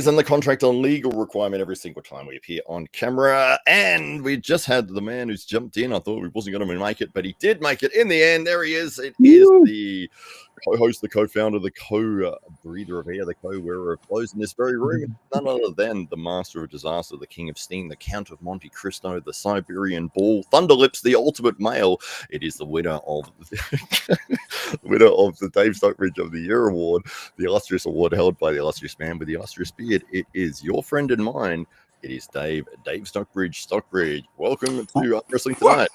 And the contract on legal requirement every single time we appear on camera. And we just had the man who's jumped in. I thought he wasn't going to make it, but he did make it in the end. There he is. It is the co-host, the co-founder, the co-breather of air, the co-wearer of clothes in this very room. None other than the master of disaster, the king of steam, the count of Monte Cristo, the Siberian bull, Thunderlips, the ultimate male. It is the winner of the Dave Stockbridge of the Year award, the illustrious award held by the illustrious man with the illustrious beard. It is your friend and mine. It is Dave Stockbridge. Welcome to Wrestling Tonight.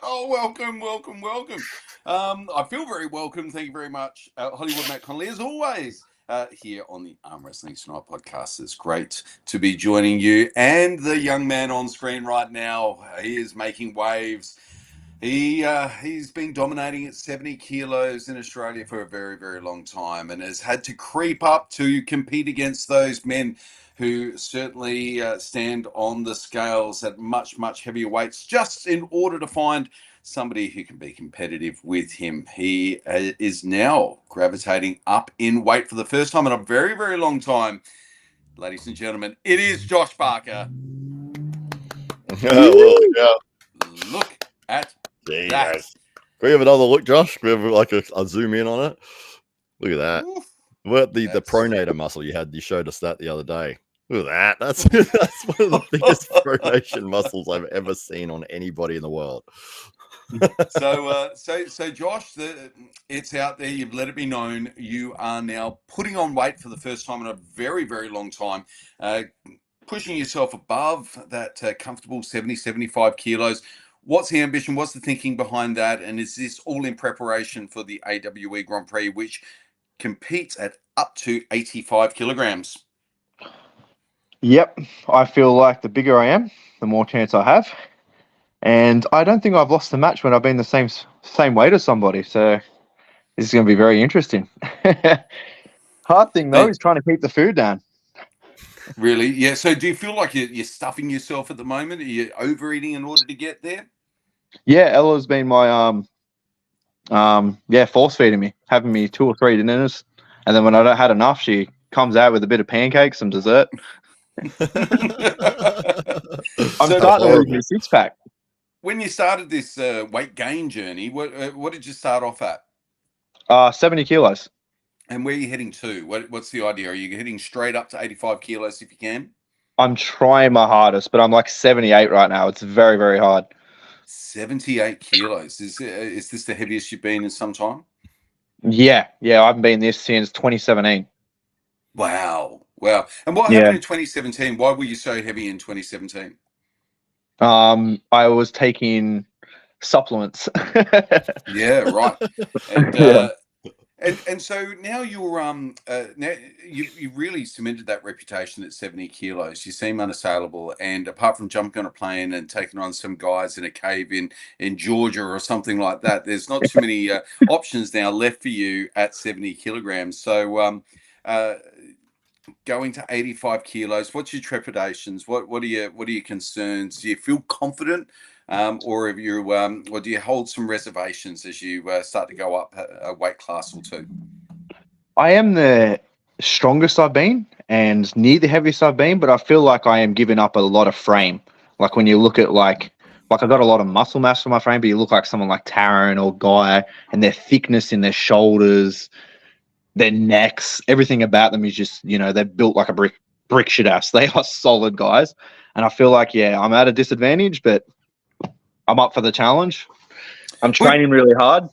Oh, welcome. I feel very welcome. Thank you very much. Hollywood Matt Connelly, as always, here on the Arm Wrestling Tonight podcast. It's great to be joining you. And the young man on screen right now, he is making waves. He's been dominating at 70 kilos in Australia for a very, very long time and has had to creep up to compete against those men who certainly stand on the scales at much, much heavier weights just in order to find somebody who can be competitive with him. He is now gravitating up in weight for the first time in a very, very long time. Ladies and gentlemen, it is Josh Barker. Look at that. Can we have another look, Josh? Can we have like a zoom in on it? Look at that. Oof. What the pronator muscle you showed us that the other day. Look at that. That's one of the biggest pronation muscles I've ever seen on anybody in the world. So Josh, it's out there. You've let it be known. You are now putting on weight for the first time in a very, very long time. Pushing yourself above that comfortable 70, 75 kilos. What's the ambition? What's the thinking behind that? And is this all in preparation for the AWE Grand Prix, which competes at up to 85 kilograms? Yep. I feel like the bigger I am, the more chance I have. And I don't think I've lost a match when I've been the same weight as somebody. So this is going to be very interesting. Hard thing, though, is trying to keep the food down. Really? Yeah. So do you feel like you're stuffing yourself at the moment? Are you overeating in order to get there? Yeah, Ella's been my force feeding me, having me 2 or 3 dinners, and then when I don't had enough, she comes out with a bit of pancakes, some dessert. I'm starting to lose my 6-pack. When you started this weight gain journey, what did you start off at? 70 kilos. And where are you heading to? What's the idea? Are you heading straight up to 85 kilos if you can? I'm trying my hardest, but I'm like 78 right now. It's very, very hard. 78 kilos. Is this the heaviest you've been in some time? Yeah. I haven't been this since 2017. Wow. And what happened in 2017? Why were you so heavy in 2017? I was taking supplements. Yeah, right. And so now you're now you really cemented that reputation at 70 kilos. You seem unassailable, and apart from jumping on a plane and taking on some guys in a cave in Georgia or something like that, there's not too many options now left for you at 70 kilograms. So going to 85 kilos, what's your trepidations? What are your concerns? Do you feel confident? Or do you hold some reservations as you start to go up a weight class or two? I am the strongest I've been and near the heaviest I've been, but I feel like I am giving up a lot of frame. Like when you look at like I've got a lot of muscle mass on my frame, but you look like someone like Taron or Guy, and their thickness in their shoulders, their necks, everything about them is just, they're built like a brick shit ass. They are solid guys. And I feel like, I'm at a disadvantage, but I'm up for the challenge. I'm training really hard.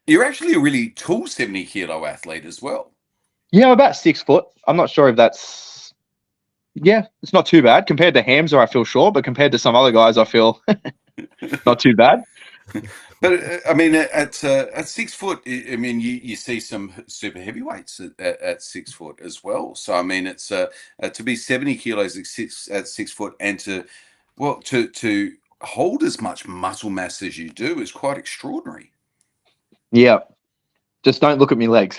You're actually a really tall 70 kilo athlete as well. Yeah, I'm about 6 foot. I'm not sure if that's, it's not too bad. Compared to Hamza, I feel short, but compared to some other guys, I feel not too bad. But I mean, at 6 foot, I mean, you see some super heavyweights at 6 foot as well. So I mean, it's to be 70 kilos at 6 foot and to hold as much muscle mass as you do is quite extraordinary. Yeah, just don't look at me legs.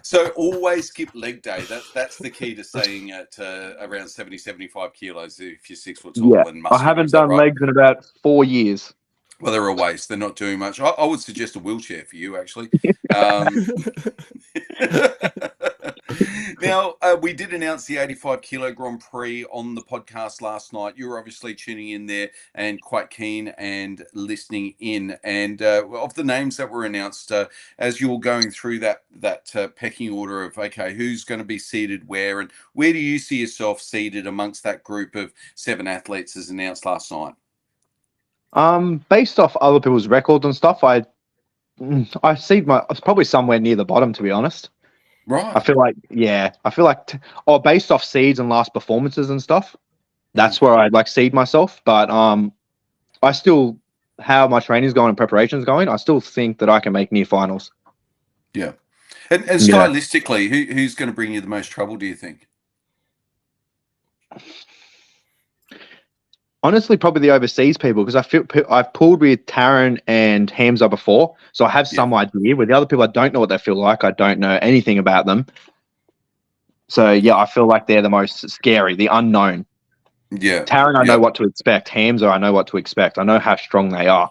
So always skip leg day. That's the key to staying at around 70, 75 kilos if you're 6 foot tall and muscular. I haven't done legs in about 4 years. Well, they're a waste. They're not doing much. I would suggest a wheelchair for you, actually. Um, Now, we did announce the 85 kilo Grand Prix on the podcast last night. You were obviously tuning in there and quite keen and listening in. And of the names that were announced, as you were going through that pecking order of, okay, who's going to be seated where, and where do you see yourself seated amongst that group of 7 athletes as announced last night? Based off other people's records and stuff, I see it's probably somewhere near the bottom, to be honest. Right. I feel like, based off seeds and last performances and stuff, that's where I'd like seed myself. But I still, how my training's going and preparation's going, I still think that I can make near finals. Yeah. And stylistically, who's going to bring you the most trouble, do you think? Honestly, probably the overseas people, because I feel I've pulled with Taryn and Hamza before, so I have some idea. With the other people, I don't know what they feel like. I don't know anything about them. So yeah, I feel like they're the most scary, the unknown. Yeah, Taryn, I know what to expect. Hamza, I know what to expect. I know how strong they are.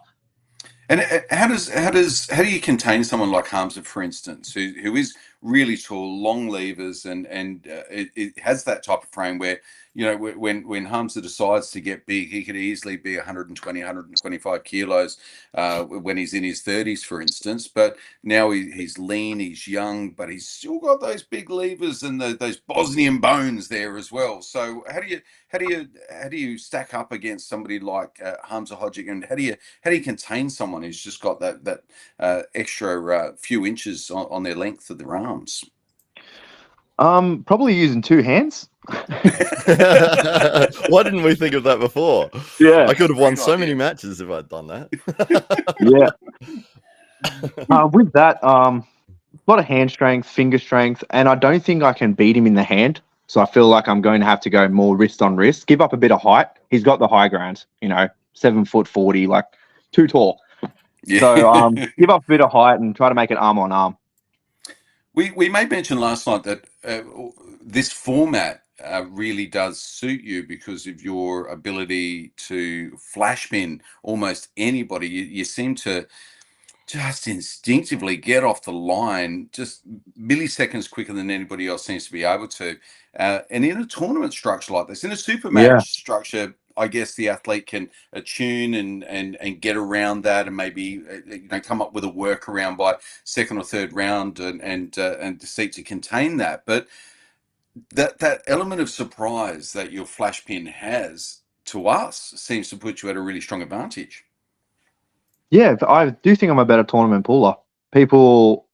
And how do you contain someone like Hamza, for instance, who is really tall, long levers, and it has that type of frame where, you know, when Hamza decides to get big, he could easily be 120, 125 kilos when he's in his 30s, for instance. But now he's lean, he's young, but he's still got those big levers and those Bosnian bones there as well. So how do you stack up against somebody like Hamza Hodzic, and how do you contain someone who's just got that extra few inches on their length of their arms? Probably using 2 hands. Why didn't we think of that before? Yeah, I could have won so idea. many matches if I'd done that. With that, a lot of hand strength, finger strength, and I don't think I can beat him in the hand. So I feel like I'm going to have to go more wrist on wrist, give up a bit of height. He's got the high ground, 7'40", like too tall. Yeah. So give up a bit of height and try to make it arm on arm. We made mention last night that this format really does suit you because of your ability to flash pin almost anybody. You seem to just instinctively get off the line just milliseconds quicker than anybody else seems to be able to. And in a tournament structure like this, in a super match structure, I guess the athlete can attune and get around that, and maybe come up with a workaround by second or third round and seek to contain that. But that element of surprise that your flash pin has to us seems to put you at a really strong advantage. Yeah, I do think I'm a better tournament puller. People,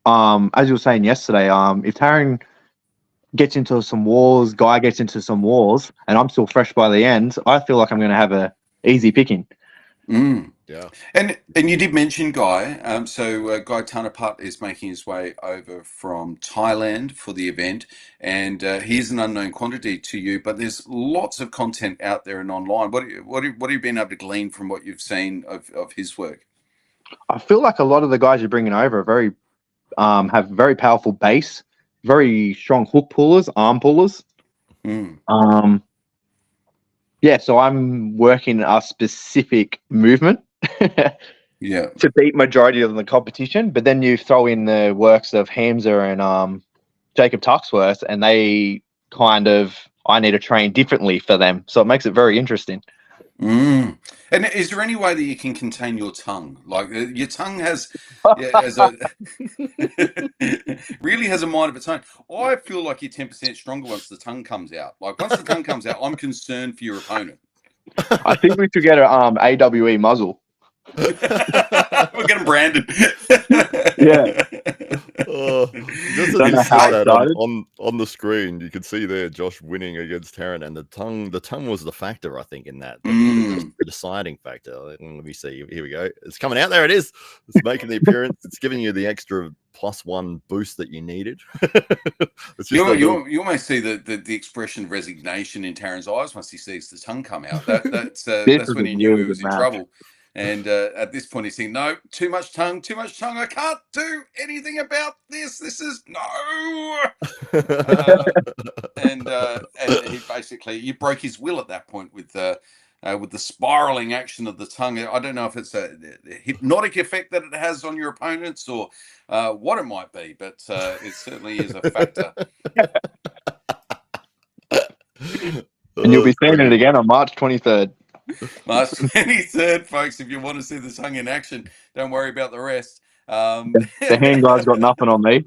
as you were saying yesterday, if Taryn gets into some wars, Guy gets into some wars, and I'm still fresh by the end, I feel like I'm going to have a easy picking. Yeah. And you did mention Guy. So Guy Tanapat is making his way over from Thailand for the event, and he's an unknown quantity to you. But there's lots of content out there and online. What have you been able to glean from what you've seen of his work? I feel like a lot of the guys you're bringing over are very have very powerful base, very strong hook pullers, arm pullers. So I'm working a specific movement to beat majority of the competition. But then you throw in the works of Hamza and Jacob Tuxworth, and they I need to train differently for them. So it makes it very interesting. And is there any way that you can contain your tongue? Like your tongue has really has a mind of its own. I feel like you're 10% stronger once the tongue comes out. Like once the tongue comes out, I'm concerned for your opponent. I think we should get an AWE muzzle. We're getting branded. Just as you said that on the screen, you could see there Josh winning against Taryn, and the tongue was the factor, I think, in that. The deciding factor. Let me see. Here we go. It's coming out. There it is. It's making the appearance. It's giving you the extra +1 boost that you needed. You almost see the expression of resignation in Taryn's eyes once he sees the tongue come out. That's when he knew he was in trouble. And at this point, he's saying, "No, too much tongue. I can't do anything about this. This is no." And he basically, you broke his will at that point with with the spiraling action of the tongue. I don't know if it's a hypnotic effect that it has on your opponents or what it might be, but it certainly is a factor. And you'll be seeing it again on March 23rd. March 23rd, folks. If you want to see the tongue in action, don't worry about the rest. The hand guy's got nothing on me.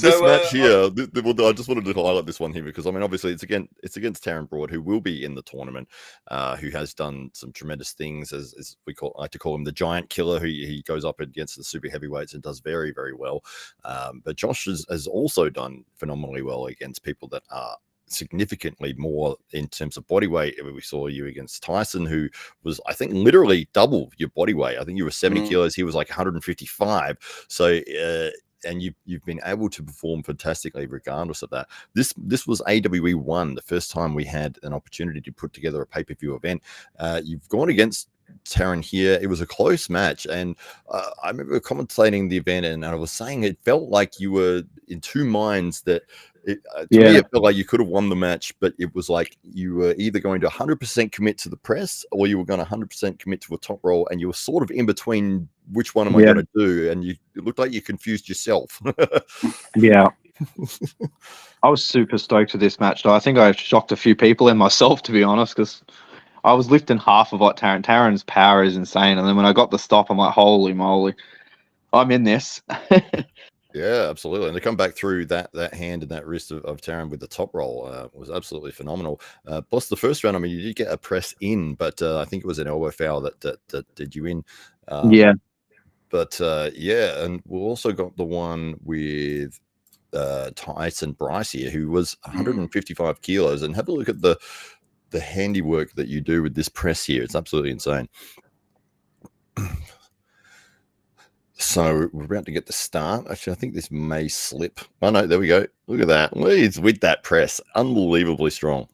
This match here, I just wanted to highlight this one here because I mean, obviously, it's against Taryn Broad, who will be in the tournament, who has done some tremendous things, as we like to call him, the giant killer. Who he goes up against the super heavyweights and does very, very well. But Josh has also done phenomenally well against people that are significantly more in terms of body weight. We saw you against Tyson, who was, I think, literally double your body weight. I think you were 70 kilos, he was like 155. So and you've been able to perform fantastically regardless of that. This was AWE 1, the first time we had an opportunity to put together a pay-per-view event. You've gone against Taryn here. It was a close match, and I remember commentating the event, and I was saying it felt like you were in two minds. That me, it felt like you could have won the match, but it was like you were either going to 100% commit to the press, or you were going to 100% commit to a top roll, and you were sort of in between. Which one am I going to do? And it looked like you confused yourself. Yeah. I was super stoked with this match, though. I think I shocked a few people and myself, to be honest, because I was lifting half of what Taryn's power is insane. And then when I got the stop, I'm like, holy moly, I'm in this. Yeah, absolutely. And to come back through that hand and that wrist of Taryn with the top roll was absolutely phenomenal. Plus the first round, I mean, you did get a press in, but I think it was an elbow foul that did you in. Yeah. But and we also got the one with Tyson Bryce here, who was 155 kilos. And have a look at the handiwork that you do with this press here. It's absolutely insane. So we're about to get the start. Actually, I think this may slip. Oh no, there we go. Look at that. He's with that press. Unbelievably strong.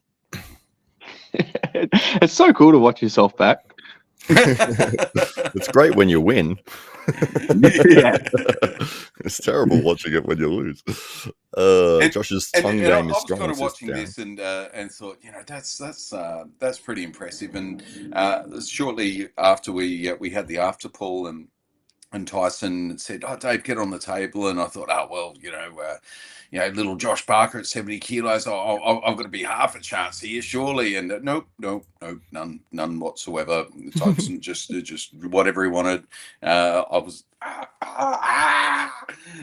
It's so cool to watch yourself back. It's great when you win. Yeah. It's terrible watching it when you lose. Josh's tongue game is strong. I was kind of watching this and thought, that's pretty impressive. And shortly after we had the after pool and Tyson said, "Oh, Dave, get on the table." And I thought, "Oh, well, little Josh Parker at 70 kilos. I've got to be half a chance here, surely." And nope, none whatsoever. Tyson just whatever he wanted. I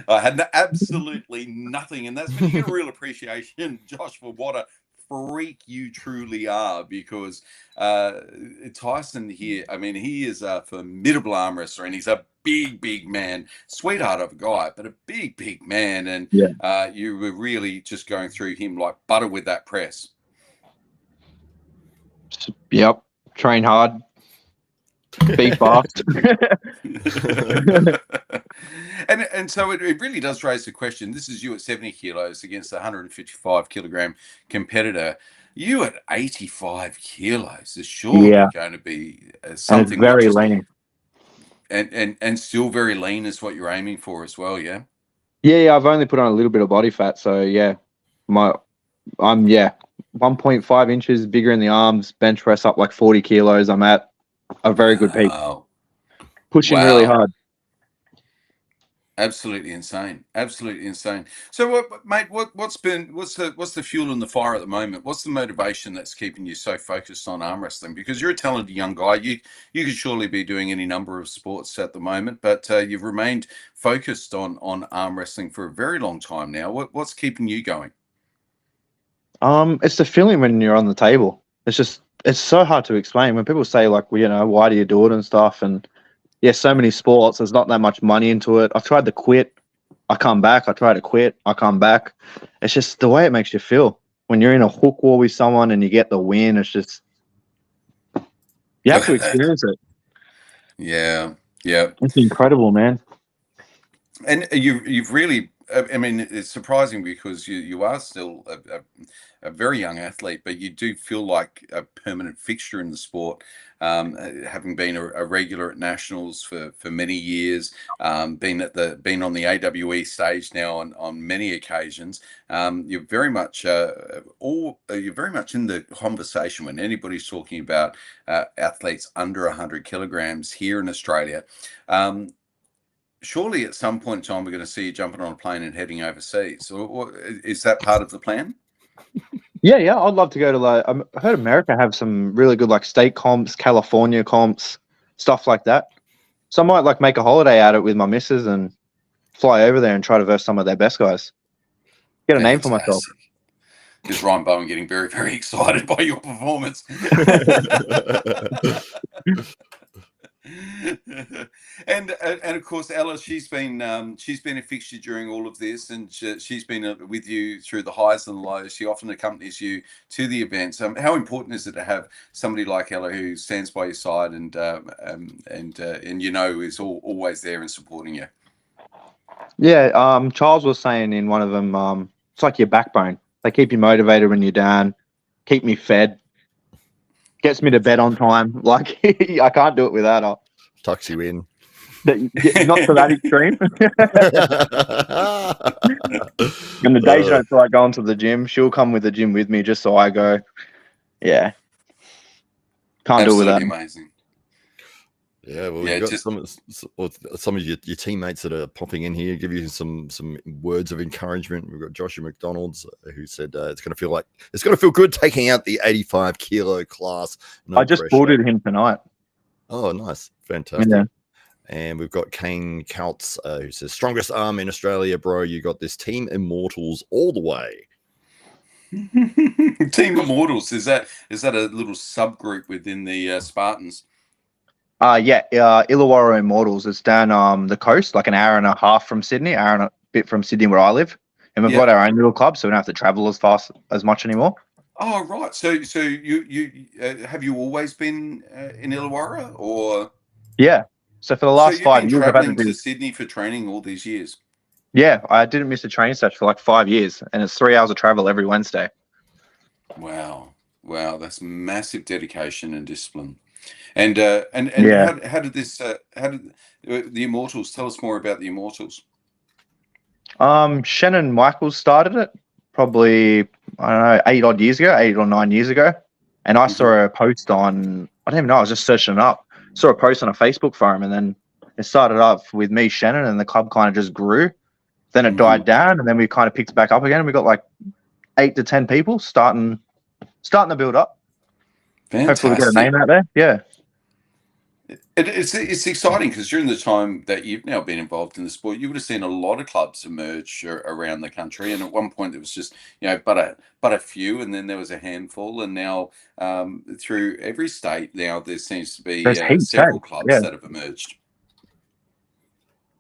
had absolutely nothing, and that's when you get a real appreciation, Josh, for what a freak you truly are, because Tyson here, I mean, he is a formidable arm wrestler, and he's a big man, sweetheart of a guy, but a big man. And you were really just going through him like butter with that press. Yep. Train hard. Be fast. And so it really does raise the question. This is you at 70 kilos against a 155 kilogram competitor. You at 85 kilos is surely going to be something. And very lean. And still very lean is what you're aiming for as well, yeah? Yeah, I've only put on a little bit of body fat, so I'm 1.5 inches bigger in the arms, bench press up like 40 kilos. I'm at a very good peak. Pushing really hard. Absolutely insane. So, mate, what's the fuel and the fire at the moment? What's the motivation that's keeping you so focused on arm wrestling? Because you're a talented young guy. You could surely be doing any number of sports at the moment, but you've remained focused on arm wrestling for a very long time now. What's keeping you going? It's the feeling when you're on the table. It's so hard to explain. When people say like, well, why do you do it and stuff, and so many sports, there's not that much money into it. I've tried to quit. I come back. I try to quit. I come back. It's just the way it makes you feel. When you're in a hook war with someone and you get the win, it's just, you have to experience it. Yeah. It's incredible, man. And you've really I mean, it's surprising because you are still a very young athlete, but you do feel like a permanent fixture in the sport, having been a regular at nationals for many years, been on the AWE stage now on many occasions. You're very much you're very much in the conversation when anybody's talking about athletes under 100 kilograms here in Australia. Surely at some point in time we're going to see you jumping on a plane and heading overseas. Or is that part of the plan? Yeah, I'd love to go to I heard America have some really good like state comps, California comps, stuff like that. So I might like make a holiday out of it with my missus and fly over there and try to verse some of their best guys. Get a name for myself. Is Ryan Bowen getting very, very excited by your performance? and of course, Ella, she's been a fixture during all of this, and she's been with you through the highs and the lows. She often accompanies you to the events. How important is it to have somebody like Ella who stands by your side and is always there and supporting you? Yeah, Charles was saying in one of them, it's like your backbone. They keep you motivated when you're down, keep me fed, gets me to bed on time. Like I can't do it without her. Tucks you in. Not to that extreme. And the days you don't feel like going to the gym, she'll come with the gym with me just so I go. Yeah. Can't do it without her. Amazing. Yeah, well, we've got some of your teammates that are popping in here, give you some words of encouragement. We've got Joshua McDonald's who said it's going to feel good taking out the 85 kilo class. I just ordered him tonight. Oh, nice, fantastic. Yeah. And we've got Kane Coutts who says strongest arm in Australia, bro. You got this Team Immortals all the way. Team Immortals, is that a little subgroup within the Spartans? Illawarra Immortals. It's down the coast, like an hour and a half from Sydney, hour and a bit from Sydney where I live. And we've got our own little club, so we don't have to travel as much anymore. Oh, right. So you have you always been in Illawarra, or? Yeah. So for the last 5 years, I've had to Sydney for training all these years. Yeah, I didn't miss a training session for like 5 years, and it's 3 hours of travel every Wednesday. Wow, that's massive dedication and discipline. And how did the Immortals? Tell us more about the Immortals. Shannon Michaels started it probably, I don't know, 8 or 9 years ago. And I saw a post on, I don't even know, I was just searching it up. Saw a post on a Facebook forum, and then it started off with me, Shannon, and the club kind of just grew. Then it died down, and then we kind of picked back up again. And we got like 8 to 10 people starting to build up. Fantastic. Hopefully we get a name out there. Yeah. It's exciting because during the time that you've now been involved in the sport, you would have seen a lot of clubs emerge around the country, and at one point there was just but a few, and then there was a handful, and now through every state now there seems to be several clubs that have emerged.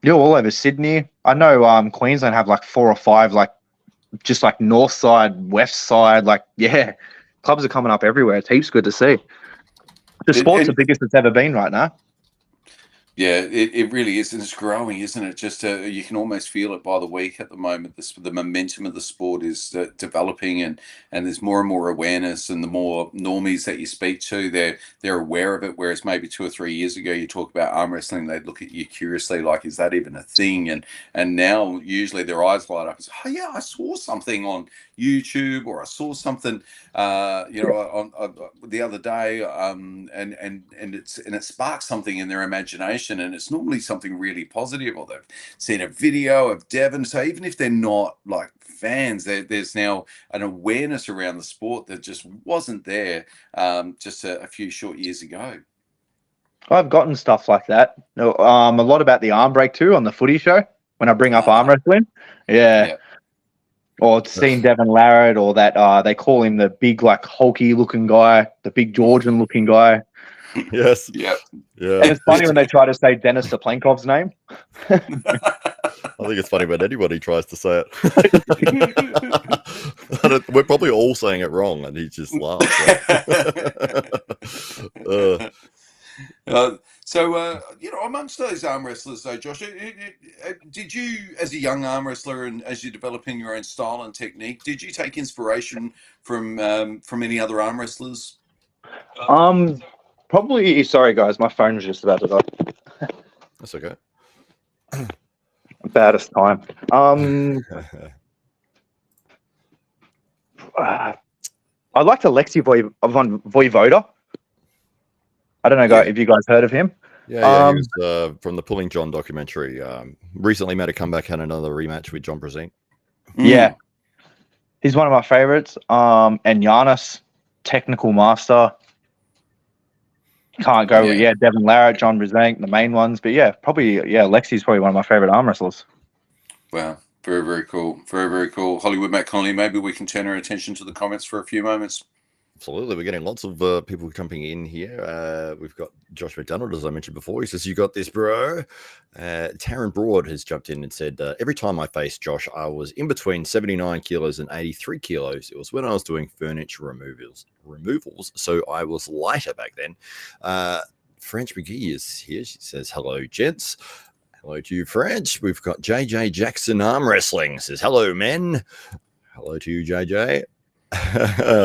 Yeah, all over Sydney. I know Queensland have like 4 or 5, like just like north side, west side, clubs are coming up everywhere. It's heaps good to see. The sport's the biggest it's ever been right now. Yeah, it really is, and it's growing, isn't it? Just you can almost feel it by the week at the moment. The momentum of the sport is developing, and there's more and more awareness. And the more normies that you speak to, they're aware of it. Whereas maybe 2 or 3 years ago, you talk about arm wrestling, they'd look at you curiously, like, "Is that even a thing?" And now usually their eyes light up and say, "Oh yeah, I saw something on YouTube, or I saw something, on the other day, and it sparks something in their imagination." And it's normally something really positive, or they've seen a video of Devon. So even if they're not like fans, there's now an awareness around the sport that just wasn't there just a few short years ago. I've gotten stuff like that. A lot about the arm break too on the footy show when I bring up arm wrestling. Yeah. Or seen Devon Larratt, or that they call him the big, like, hulky looking guy, the big Georgian looking guy. Yes. Yeah. And it's funny when they try to say Denis Saplenkov's name. I think it's funny when anybody tries to say it. We're probably all saying it wrong, and he just laughs. So, amongst those arm wrestlers, though, Josh, did you, as a young arm wrestler and as you're developing your own style and technique, did you take inspiration from any other arm wrestlers? Probably. Sorry, guys, my phone was just about to die. That's okay. Baddest time. I'd like to Lexi Voivoda. I don't know if you guys heard of him. Yeah, he was from the Pulling John documentary. Recently made a comeback, had another rematch with John Brezine. Yeah, he's one of my favorites. And Giannis, technical master. Can't go with Devin Larratt, John Brezine, the main ones. But Lexi's probably one of my favorite arm wrestlers. Wow. Very, very cool. Very, very cool. Hollywood Matt Connelly, maybe we can turn our attention to the comments for a few moments. Absolutely. We're getting lots of people jumping in here. We've got Josh McDonald, as I mentioned before. He says, "You got this, bro." Taryn Broad has jumped in and said, "Every time I faced Josh, I was in between 79 kilos and 83 kilos. It was when I was doing furniture removals. So I was lighter back then." French McGee is here. She says, "Hello, gents." Hello to you, French. We've got JJ Jackson Arm Wrestling. Says, "Hello, men." Hello to you, JJ.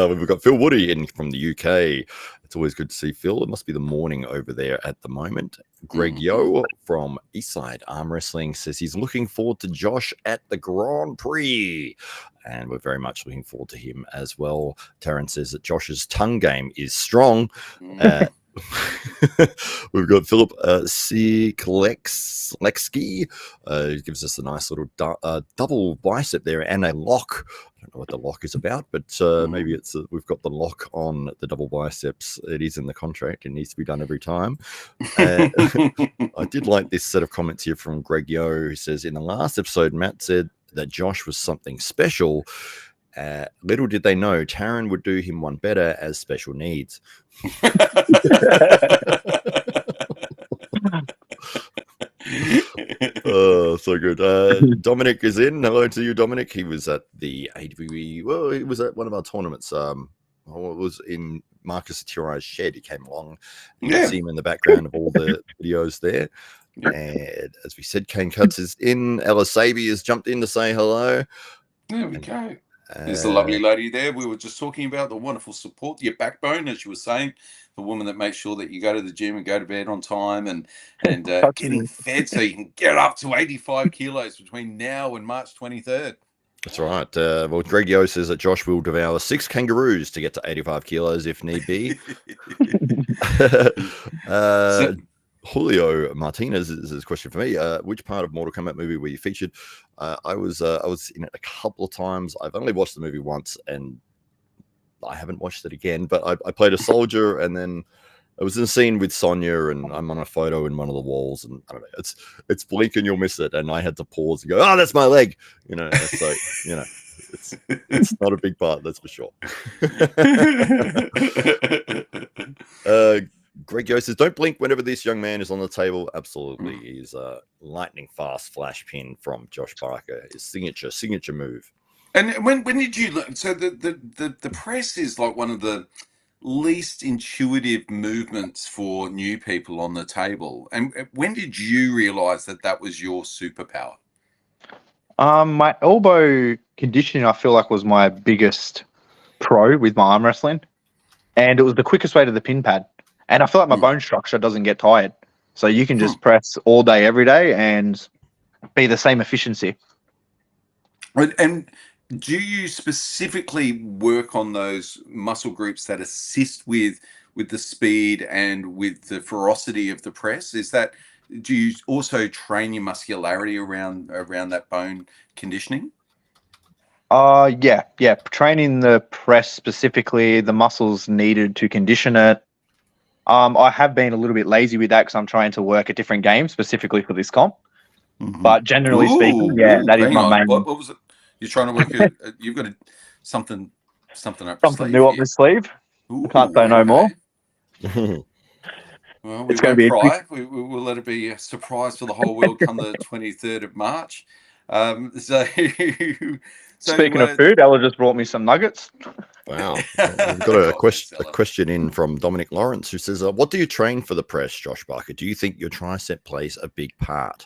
We've got Phil Woody in from the UK. It's always good to see Phil. It must be the morning over there at the moment. Greg Yo from Eastside Arm Wrestling says he's looking forward to Josh at the Grand Prix. And we're very much looking forward to him as well. Taryn says that Josh's tongue game is strong. We've got Philip Lexky, who gives us a nice little double bicep there and a lock. I don't know what the lock is about, but maybe it's we've got the lock on the double biceps. It is in the contract. It needs to be done every time. I did like this set of comments here from Greg Yo, who says, "In the last episode, Matt said that Josh was something special. Little did they know Taryn would do him one better as special needs." Oh, so good. Dominic is in. Hello to you, Dominic. He was at the AWE. Well, he was at one of our tournaments. It was in Marcus Attirai's shed. He came along. You can see him in the background of all the videos there. Yep. And as we said, Kane Cuts is in. Ella Sabi has jumped in to say hello. There we go. There's the lovely lady there. We were just talking about the wonderful support, your backbone, as you were saying, the woman that makes sure that you go to the gym and go to bed on time and getting fed so you can get up to 85 kilos between now and March 23rd. That's right. Well, Greg Yo says that Josh will devour 6 kangaroos to get to 85 kilos if need be. Julio Martinez is a question for me. Which part of Mortal Kombat movie were you featured? I was in it a couple of times. I've only watched the movie once, and I haven't watched it again. But I played a soldier, and then I was in a scene with Sonya, and I'm on a photo in one of the walls, and I don't know. It's blink and you'll miss it, and I had to pause and go, "Oh, that's my leg," So it's not a big part, that's for sure. Greg Yo says, "Don't blink whenever this young man is on the table." Absolutely. He's a lightning fast flash pin from Josh Barker. His signature move. And when did you learn? So the press is like one of the least intuitive movements for new people on the table. And when did you realize that was your superpower? My elbow conditioning, I feel like, was my biggest pro with my arm wrestling. And it was the quickest way to the pin pad. And I feel like my bone structure doesn't get tired. So you can just press all day, every day, and be the same efficiency. And do you specifically work on those muscle groups that assist with the speed and with the ferocity of the press? Do you also train your muscularity around that bone conditioning? Yeah. Training the press specifically, the muscles needed to condition it. I have been a little bit lazy with that because I'm trying to work a different game specifically for this comp. But generally speaking, that is my main. What was it? You're trying to work you've got something up something new up the sleeve. I can't say no more. Well, we won't pry. We'll let it be a surprise for the whole world come the 23rd of March. Speaking of food, Ella just brought me some nuggets. Wow. We've got a question in from Dominic Lawrence who says, what do you train for the press, Josh Barker? Do you think your tricep plays a big part?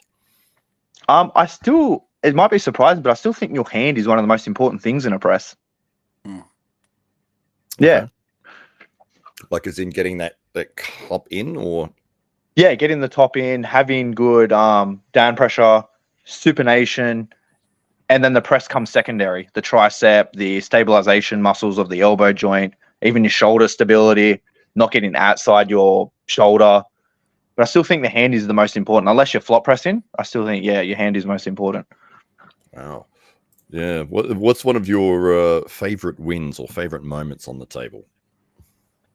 It might be surprising, but I still think your hand is one of the most important things in a press. Yeah. Okay. Like as in getting that top in, or? Yeah, getting the top in, having good down pressure, supination, and then the press comes secondary. The tricep, the stabilization muscles of the elbow joint, even your shoulder stability, not getting outside your shoulder. But I still think the hand is the most important. Unless you're flop pressing, I still think, your hand is most important. Wow. Yeah. What's one of your favorite wins or favorite moments on the table?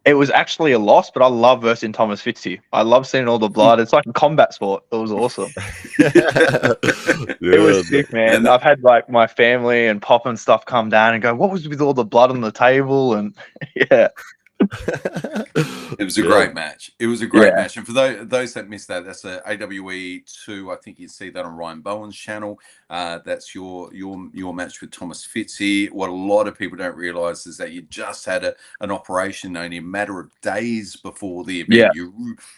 It was actually a loss, but I love versing Thomas Fitzy. I love seeing all the blood. It's like a combat sport. It was awesome. It was sick, man. I've had like my family and Pop and stuff come down and go, what was with all the blood on the table? And yeah. It was a great match. It was a great match. And for those that missed that, that's a AWE 2. I think you see that on Ryan Bowen's channel. That's your match with Thomas Fitzy. What a lot of people don't realize is that you just had an operation only a matter of days before the event. Yeah.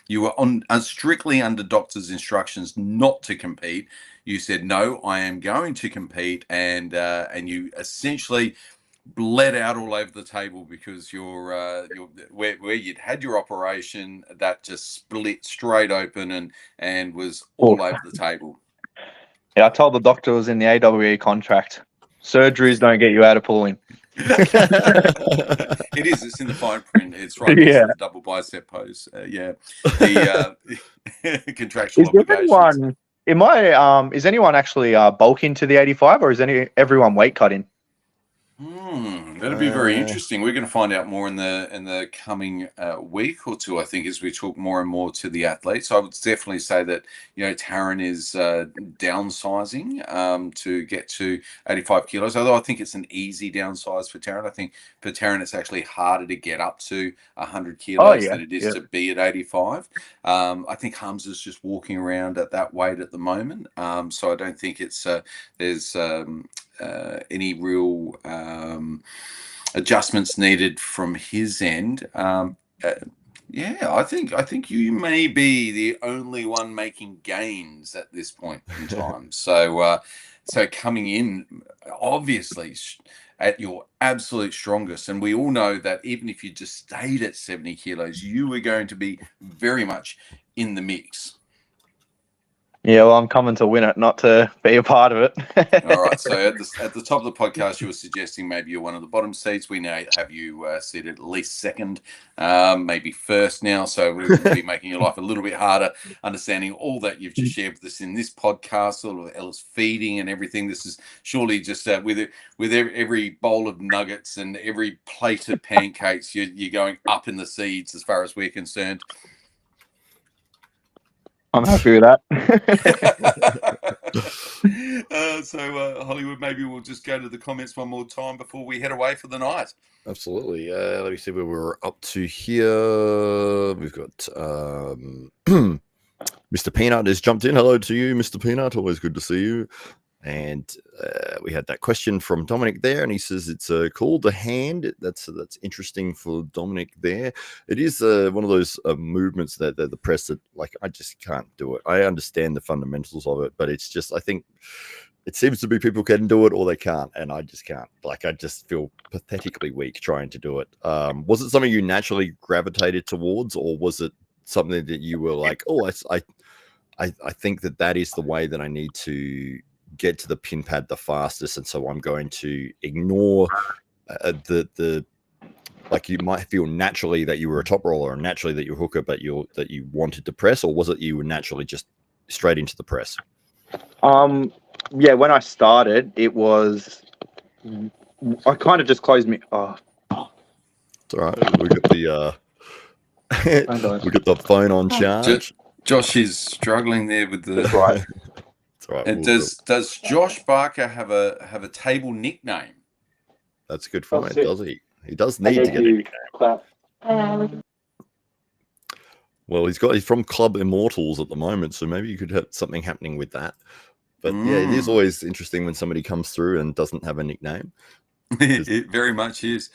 You were on strictly under doctor's instructions not to compete. You said, no, I am going to compete, and you essentially bled out all over the table because where you'd had your operation, that just split straight open and was all over the table. Yeah, I told the doctor it was in the AWE contract. Surgeries don't get you out of pulling. It is. It's in the fine print. It's right next to the double bicep pose. The contractual obligations. Is anyone actually bulking to the 85, or is everyone weight cutting? That'll be very interesting. We're going to find out more in the coming week or two, I think, as we talk more and more to the athletes. I would definitely say that Taryn is downsizing to get to 85 kilos. Although I think it's an easy downsize for Taryn. I think for Taryn it's actually harder to get up to 100 kilos than it is to be at 85. I think Hamza's just walking around at that weight at the moment. So I don't think it's there's any real adjustments needed from his end. I think you may be the only one making gains at this point in time. So coming in, obviously, at your absolute strongest, and we all know that even if you just stayed at 70 kilos, you were going to be very much in the mix. Yeah, well, I'm coming to win it, not to be a part of it. All right. So at the top of the podcast, you were suggesting maybe you're one of the bottom seats. We now have you seated at least second, maybe first now. So we'll be making your life a little bit harder, understanding all that you've just shared with us in this podcast, all of Ella's feeding and everything. This is surely just with every bowl of nuggets and every plate of pancakes, you're going up in the seeds as far as we're concerned. I'm happy with that. Hollywood, maybe we'll just go to the comments one more time before we head away for the night. Absolutely. Let me see where we're up to here. We've got Mr. Peanut has jumped in. Hello to you, Mr. Peanut. Always good to see you. And we had that question from Dominic there, and he says it's called the hand. That's interesting for Dominic there. It is one of those movements that the press that I just can't do it. I understand the fundamentals of it, but it's just I think it seems to be people can do it or they can't, and I just can't. I just feel pathetically weak trying to do it. Was it something you naturally gravitated towards, or was it something that you were like, oh, I think that is the way that I need to get to the pin pad the fastest, and so I'm going to ignore the you might feel naturally that you were a top roller and naturally that you're a hooker, but that you wanted to press, or was it you were naturally just straight into the press? When I started, it was I kind of just closed me. Oh, it's all right. We got the we got the phone on charge. Josh is struggling there with the. That's right. Right, does Josh Barker have a table nickname? That's a good point, does he? He does need to get a nickname. Well, he's from Club Immortals at the moment, so maybe you could have something happening with that. But yeah, it is always interesting when somebody comes through and doesn't have a nickname. It very much is.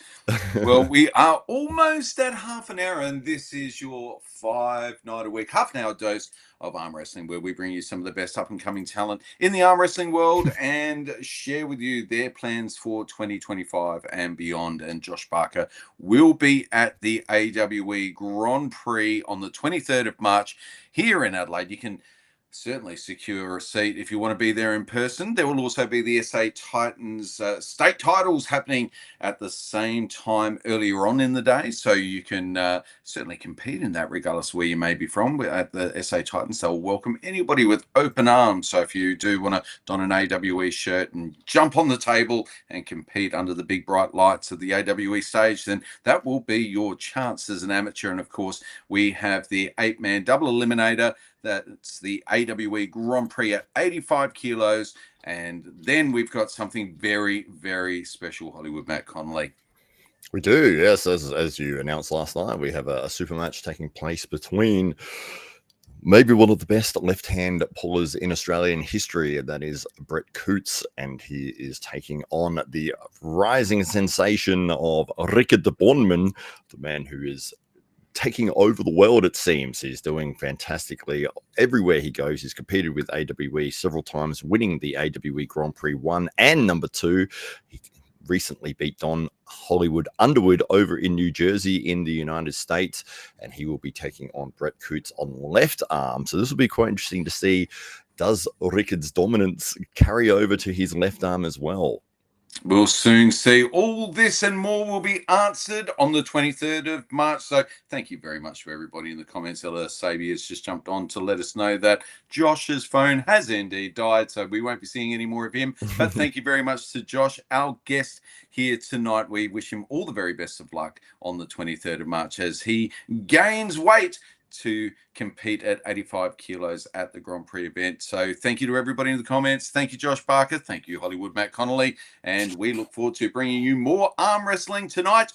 Well, we are almost at half an hour, and this is your 5-night-a-week, half-an-hour dose of arm wrestling, where we bring you some of the best up-and-coming talent in the arm wrestling world and share with you their plans for 2025 and beyond. And Josh Barker will be at the AWE Grand Prix on the 23rd of March here in Adelaide. You can certainly secure a seat if you want to be there in person. There will also be the SA Titans state titles happening at the same time earlier on in the day, so you can certainly compete in that regardless of where you may be from. At the SA Titans, they'll welcome anybody with open arms, so if you do want to don an AWE shirt and jump on the table and compete under the big bright lights of the AWE stage, then that will be your chance as an amateur. And of course, we have the 8-man double eliminator. That's the AWE Grand Prix at 85 kilos. And then we've got something very, very special, Hollywood Matt Connelly. We do, yes. As you announced last night, we have a super match taking place between maybe one of the best left-hand pullers in Australian history, and that is Brett Coots, and he is taking on the rising sensation of Rickard de Bonman, the man who is taking over the world, it seems. He's doing fantastically everywhere he goes. He's competed with AWE several times, winning the AWE Grand Prix 1 and 2. He recently beat Don Hollywood Underwood over in New Jersey in the United States, and he will be taking on Brett Coots on the left arm. So this will be quite interesting to see. Does Rickard's dominance carry over to his left arm as well? We'll soon see. All this and more will be answered on the 23rd of March. So thank you very much to everybody in the comments. Ella Sabi has just jumped on to let us know that Josh's phone has indeed died, so we won't be seeing any more of him. But thank you very much to Josh, our guest here tonight. We wish him all the very best of luck on the 23rd of March as he gains weight to compete at 85 kilos at the Grand Prix event. So thank you to everybody in the comments. Thank you, Josh Barker. Thank you, Hollywood Matt Connelly. And we look forward to bringing you more arm wrestling tonight.